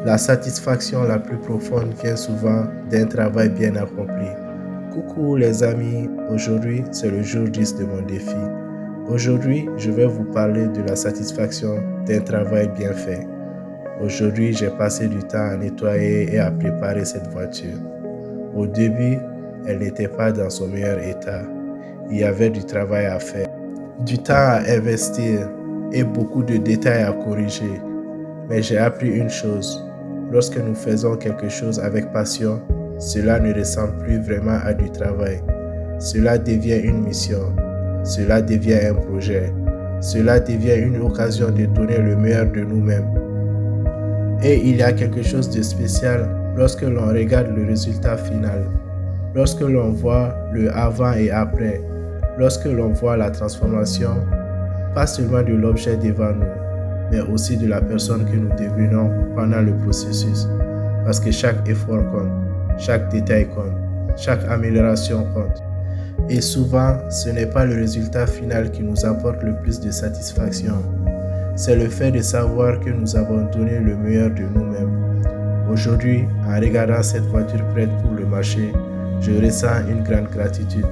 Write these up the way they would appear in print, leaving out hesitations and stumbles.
La satisfaction la plus profonde vient souvent d'un travail bien accompli. Coucou les amis, aujourd'hui c'est le jour 10 de mon défi. Aujourd'hui, je vais vous parler de la satisfaction d'un travail bien fait. Aujourd'hui, j'ai passé du temps à nettoyer et à préparer cette voiture. Au début, elle n'était pas dans son meilleur état. Il y avait du travail à faire, du temps à investir et beaucoup de détails à corriger. Mais j'ai appris une chose. Lorsque nous faisons quelque chose avec passion, cela ne ressemble plus vraiment à du travail. Cela devient une mission. Cela devient un projet. Cela devient une occasion de donner le meilleur de nous-mêmes. Et il y a quelque chose de spécial lorsque l'on regarde le résultat final. Lorsque l'on voit le avant et après. Lorsque l'on voit la transformation, pas seulement de l'objet devant nous, mais aussi de la personne que nous devenons pendant le processus. Parce que chaque effort compte, chaque détail compte, chaque amélioration compte. Et souvent, ce n'est pas le résultat final qui nous apporte le plus de satisfaction. C'est le fait de savoir que nous avons donné le meilleur de nous-mêmes. Aujourd'hui, en regardant cette voiture prête pour le marché, je ressens une grande gratitude.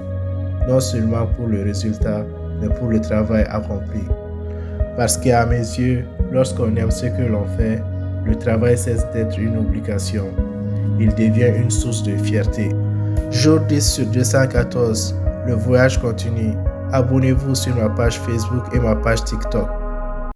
Non seulement pour le résultat, mais pour le travail accompli. Parce qu'à mes yeux, lorsqu'on aime ce que l'on fait, le travail cesse d'être une obligation. Il devient une source de fierté. Jour 10 sur 214, le voyage continue. Abonnez-vous sur ma page Facebook et ma page TikTok.